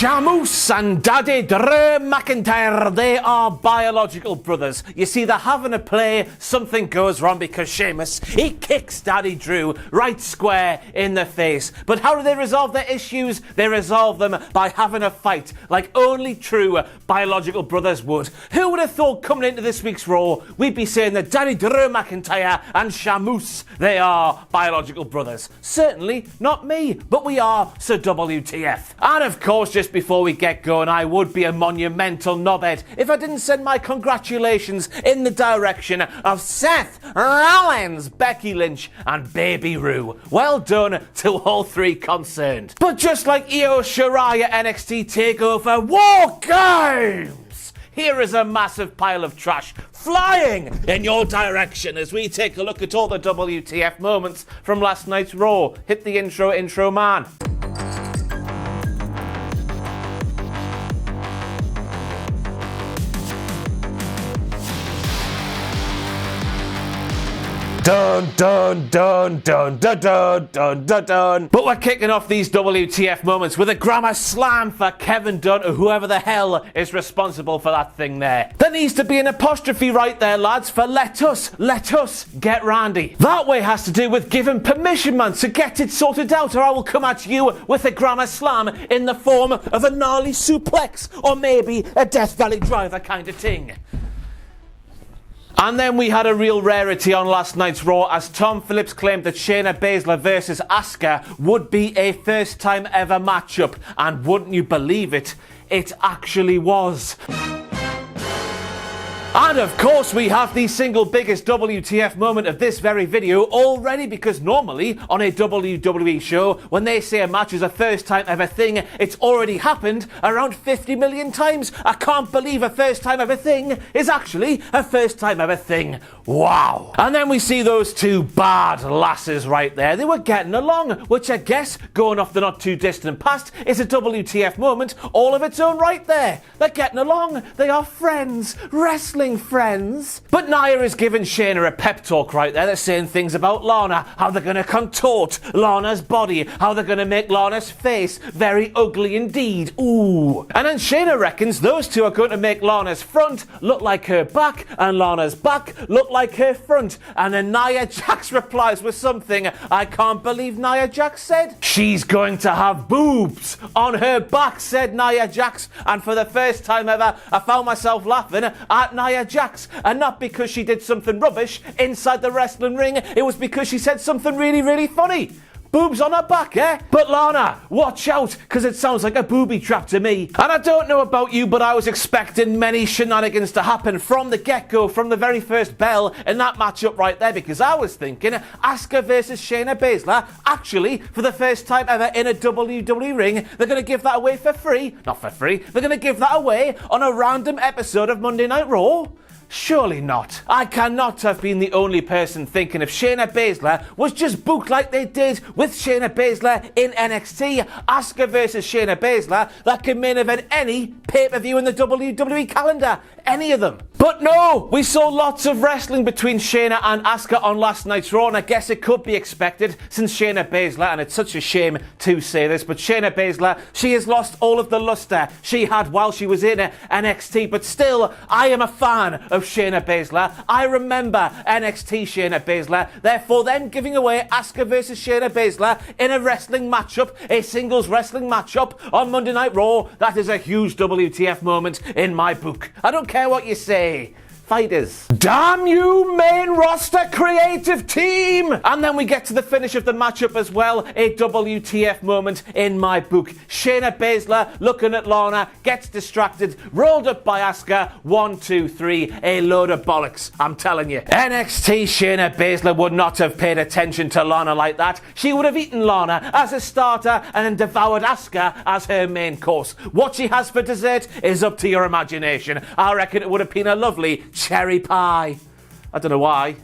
Sheamus and Daddy Drew McIntyre, they are biological brothers. You see, they're having a play, something goes wrong because Sheamus, he kicks Daddy Drew right square in the face. But how do they resolve their issues? They resolve them by having a fight, like only true biological brothers would. Who would have thought coming into this week's Raw, we'd be saying that Daddy Drew McIntyre and Sheamus, they are biological brothers? Certainly not me, but we are, so WTF. And of course, just before we get going, I would be a monumental knobhead if I didn't send my congratulations in the direction of Seth Rollins, Becky Lynch, and Baby Roo. Well done to all three concerned. But just like Io Shirai at NXT TakeOver War Games, here is a massive pile of trash flying in your direction as we take a look at all the WTF moments from last night's Raw. Hit the intro, man. Dun dun dun dun dun dun dun dun dun. But we're kicking off these WTF moments with a grammar slam for Kevin Dunn, or whoever the hell is responsible for that thing there. There needs to be an apostrophe right there, lads, for let us get randy. That way has to do with giving permission, man, so get it sorted out, or I will come at you with a grammar slam in the form of a gnarly suplex, or maybe a Death Valley Driver kind of thing. And then we had a real rarity on last night's Raw as Tom Phillips claimed that Shayna Baszler versus Asuka would be a first time ever matchup. And wouldn't you believe it, it actually was. And of course we have the single biggest WTF moment of this very video already, because normally on a WWE show, when they say a match is a first time ever thing, it's already happened around 50 million times. I can't believe a first time ever thing is actually a first time ever thing. Wow. And then we see those two bad lasses right there. They were getting along, which I guess, going off the not too distant past, is a WTF moment all of its own right there. They're getting along. They are friends. Wrestling friends. But Nia is giving Shayna a pep talk right there. They're saying things about Lana, how they're going to contort Lana's body, how they're going to make Lana's face very ugly indeed. Ooh. And then Shayna reckons those two are going to make Lana's front look like her back and Lana's back look like her front. And then Nia Jax replies with something I can't believe Nia Jax said. She's going to have boobs on her back, said Nia Jax. And for the first time ever, I found myself laughing at Nia Jax, and not because she did something rubbish inside the wrestling ring, it was because she said something really funny. Boobs on her back, eh? But Lana, watch out, because it sounds like a booby trap to me. And I don't know about you, but I was expecting many shenanigans to happen from the get-go, from the very first bell in that matchup right there, because I was thinking Asuka versus Shayna Baszler, actually, for the first time ever in a WWE ring, they're going to give that away for free. Not for free, they're going to give that away on a random episode of Monday Night Raw. Surely not. I cannot have been the only person thinking if Shayna Baszler was just booked like they did with Shayna Baszler in NXT, Asuka versus Shayna Baszler, that could main event any pay-per-view in the WWE calendar. Any of them. But no, we saw lots of wrestling between Shayna and Asuka on last night's Raw, and I guess it could be expected since Shayna Baszler, and it's such a shame to say this, but Shayna Baszler, she has lost all of the luster she had while she was in NXT, but still, I am a fan of Shayna Baszler. I remember NXT Shayna Baszler, therefore them giving away Asuka versus Shayna Baszler in a wrestling matchup, a singles wrestling matchup on Monday Night Raw, that is a huge WTF moment in my book. I don't care what you say. Fighters. Damn you, main roster creative team! And then we get to the finish of the matchup as well, a WTF moment in my book. Shayna Baszler looking at Lana, gets distracted, rolled up by Asuka, 1, 2, 3, a load of bollocks, I'm telling you. NXT Shayna Baszler would not have paid attention to Lana like that. She would have eaten Lana as a starter and then devoured Asuka as her main course. What she has for dessert is up to your imagination. I reckon it would have been a lovely cherry pie. I don't know why.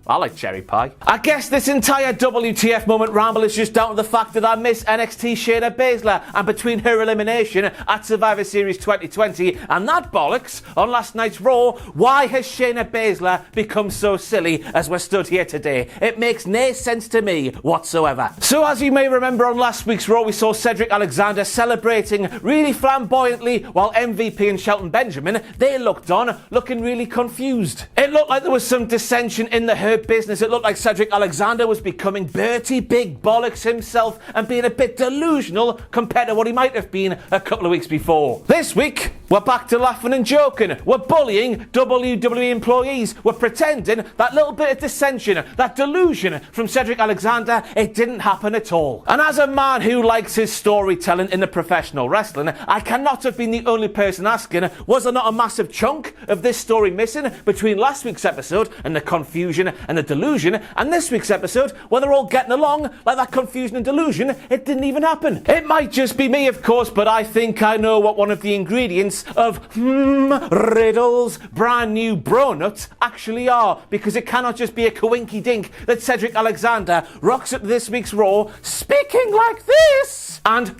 I like cherry pie. I guess this entire WTF moment ramble is just down to the fact that I miss NXT Shayna Baszler, and between her elimination at Survivor Series 2020 and that bollocks on last night's Raw, why has Shayna Baszler become so silly as we're stood here today? It makes no sense to me whatsoever. So as you may remember, on last week's Raw we saw Cedric Alexander celebrating really flamboyantly while MVP and Shelton Benjamin, they looked on looking really confused. It looked like there was some dissension in the Hurt business. It looked like Cedric Alexander was becoming Bertie Big Bollocks himself and being a bit delusional compared to what he might have been a couple of weeks before. This week, we're back to laughing and joking. We're bullying WWE employees. We're pretending that little bit of dissension, that delusion from Cedric Alexander, it didn't happen at all. And as a man who likes his storytelling in the professional wrestling, I cannot have been the only person asking, was there not a massive chunk of this story missing between last week's episode and the confusion and the delusion, and this week's episode where they're all getting along like that confusion and delusion, it didn't even happen. It might just be me, of course, but I think I know what one of the ingredients of Riddle's brand new bro nuts actually are, because it cannot just be a coinky dink that Cedric Alexander rocks up this week's Raw speaking like this, and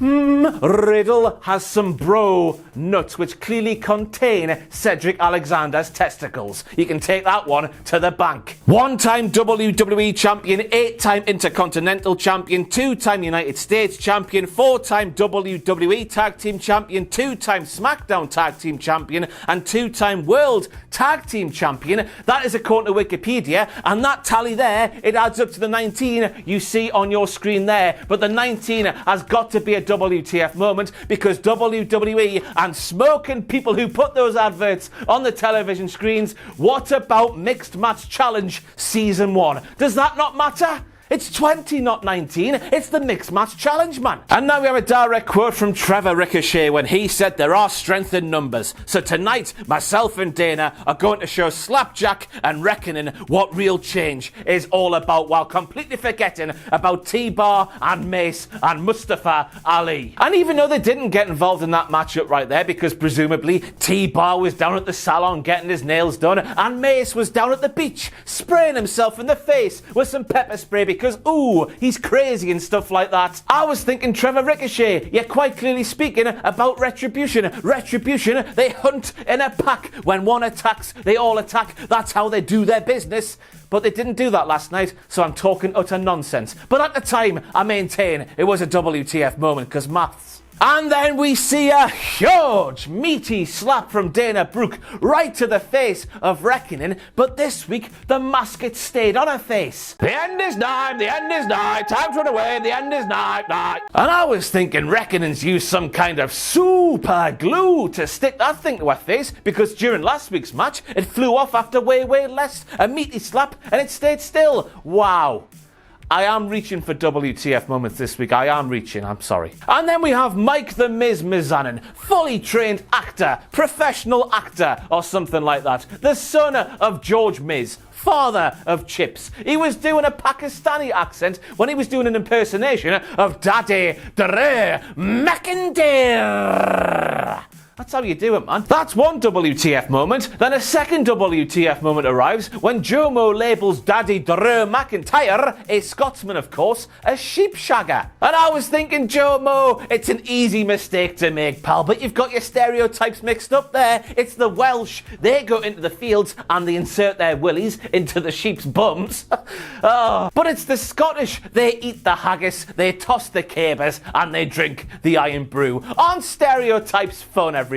Riddle has some bro nuts which clearly contain Cedric Alexander's testicles. You can take that one to the bank. One-time WWE champion, 8-time Intercontinental champion, 2-time United States champion, 4-time WWE tag team champion, 2-time SmackDown tag team champion, and 2-time World tag team champion. That is according to Wikipedia, and that tally there, it adds up to the 19 you see on your screen there. But the 19 has got to be a WTF moment, because WWE and smoking people who put those adverts on the television screens, what about Mixed Match Challenge Season 1? Does that not matter? It's 20, not 19. It's the Mixed Match Challenge, man. And now we have a direct quote from Trevor Ricochet when he said there are strength in numbers. So tonight, myself and Dana are going to show Slapjack and Reckoning what real change is all about, while completely forgetting about T-Bar and Mace and Mustafa Ali. And even though they didn't get involved in that matchup right there, because presumably T-Bar was down at the salon getting his nails done, and Mace was down at the beach spraying himself in the face with some pepper spray because, ooh, he's crazy and stuff like that. I was thinking Trevor Ricochet, you're quite clearly speaking about retribution. Retribution, they hunt in a pack. When one attacks, they all attack. That's how they do their business. But they didn't do that last night, so I'm talking utter nonsense. But at the time, I maintain it was a WTF moment, because maths. And then we see a huge, meaty slap from Dana Brooke right to the face of Reckoning, but this week the mascot stayed on her face. The end is nigh, the end is nigh, time to run away, the end is nigh, nigh. And I was thinking Reckoning's used some kind of super glue to stick that thing to her face, because during last week's match it flew off after way less. A meaty slap and it stayed still. Wow. I am reaching for WTF moments this week. I am reaching, I'm sorry. And then we have Mike the Miz Mizanin, fully trained actor, professional actor, or something like that. The son of George Miz, father of Chips. He was doing a Pakistani accent when he was doing an impersonation of Daddy Drew McIntyre. That's how you do it, man. That's one WTF moment. Then a second WTF moment arrives when Jomo labels Daddy Drew McIntyre, a Scotsman of course, a sheep shagger. And I was thinking, Jomo, it's an easy mistake to make, pal, but you've got your stereotypes mixed up there. It's the Welsh. They go into the fields and they insert their willies into the sheep's bums. Oh. But it's the Scottish. They eat the haggis, they toss the cabers, and they drink the iron brew. Aren't stereotypes fun, everybody?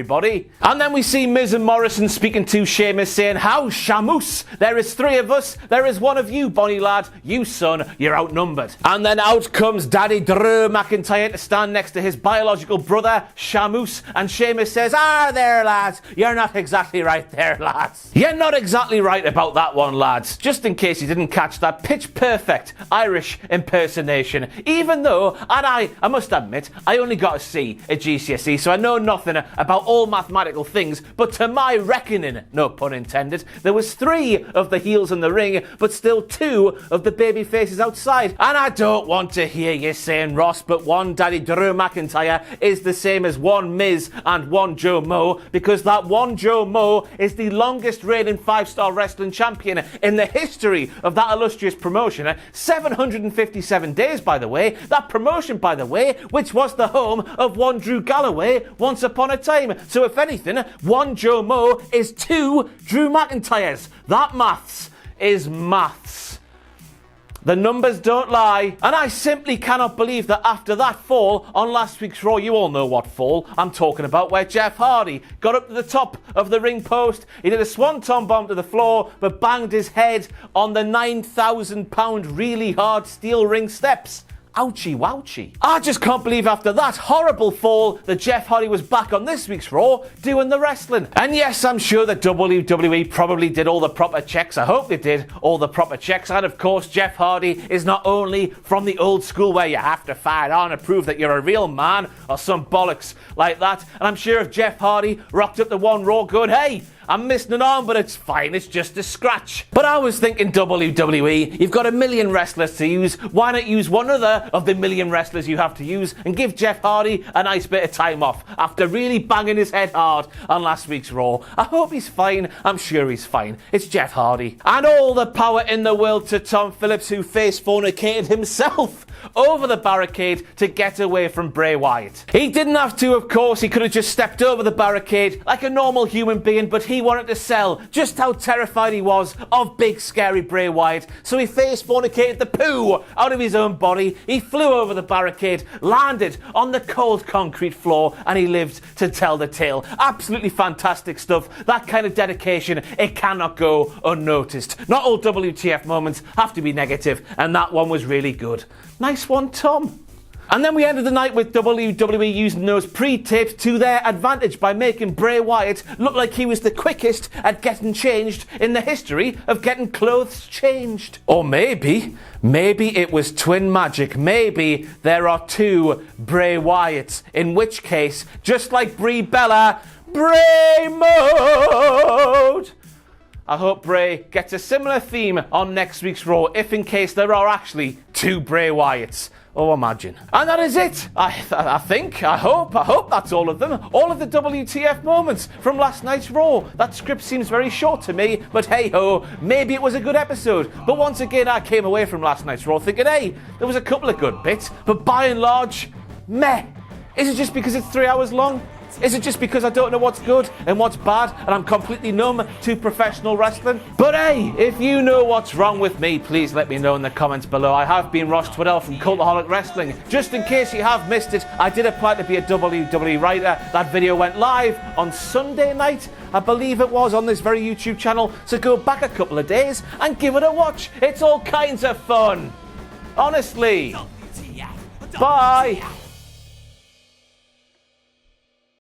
And then we see Miz and Morrison speaking to Sheamus saying, how Shamus, there is 3 of us, there is 1 of you, bonny lad, you son, you're outnumbered. And then out comes Daddy Drew McIntyre to stand next to his biological brother, Shamus, and Sheamus says, there lads, you're not exactly right there, lads. You're not exactly right about that one, lads, just in case you didn't catch that pitch perfect Irish impersonation, even though, and I must admit, I only got a C at GCSE, so I know nothing about about all mathematical things, but to my reckoning, no pun intended, there was 3 of the heels in the ring, but still 2 of the baby faces outside. And I don't want to hear you saying, Ross, but one Daddy Drew McIntyre is the same as one Miz and one Joe Mo, because that one Joe Mo is the longest reigning 5-star wrestling champion in the history of that illustrious promotion. 757 days, by the way. That promotion, by the way, which was the home of one Drew Galloway once upon a time. So if anything, one Joe Mo is 2 Drew McIntyres. That maths is maths. The numbers don't lie, and I simply cannot believe that after that fall on last week's Raw, you all know what fall I'm talking about, where Jeff Hardy got up to the top of the ring post, he did a swanton bomb to the floor, but banged his head on the 9,000-pound really hard steel ring steps. Ouchie wouchie. I just can't believe after that horrible fall that Jeff Hardy was back on this week's Raw doing the wrestling. And yes, I'm sure that WWE probably did all the proper checks. I hope they did all the proper checks. And of course, Jeff Hardy is not only from the old school where you have to fight on and prove that you're a real man or some bollocks like that. And I'm sure if Jeff Hardy rocked up the one Raw going, hey, I'm missing an arm, but it's fine, it's just a scratch. But I was thinking, WWE, you've got a million wrestlers to use. Why not use one other of the million wrestlers you have to use and give Jeff Hardy a nice bit of time off after really banging his head hard on last week's Raw? I hope he's fine. I'm sure he's fine. It's Jeff Hardy. And all the power in the world to Tom Phillips, who face fornicated himself over the barricade to get away from Bray Wyatt. He didn't have to, of course. He could have just stepped over the barricade like a normal human being, but he wanted to sell just how terrified he was of big scary Bray Wyatt, so he face fornicated the poo out of his own body. He flew over the barricade, landed on the cold concrete floor, and he lived to tell the tale. Absolutely fantastic stuff. That kind of dedication, it cannot go unnoticed. Not all WTF moments have to be negative, and that one was really good. Nice one, Tom. And then we ended the night with WWE using those pre-tapes to their advantage by making Bray Wyatt look like he was the quickest at getting changed in the history of getting clothes changed. Or maybe it was twin magic. Maybe there are 2 Bray Wyatts, in which case, just like Brie Bella, Bray mode! I hope Bray gets a similar theme on next week's Raw, if in case there are actually 2 Bray Wyatts. Oh, imagine. And that is it. I hope that's all of them. All of the WTF moments from last night's Raw. That script seems very short to me, but hey-ho, maybe it was a good episode. But once again, I came away from last night's Raw thinking, hey, there was a couple of good bits, but by and large, meh. Is it just because it's 3 hours long? Is it just because I don't know what's good and what's bad and I'm completely numb to professional wrestling? But hey, if you know what's wrong with me, please let me know in the comments below. I have been Ross Twiddell from Cultaholic Wrestling. Just in case you have missed it, I did apply to be a WWE writer. That video went live on Sunday night, I believe it was, on this very YouTube channel. So go back a couple of days and give it a watch. It's all kinds of fun. Honestly. Bye.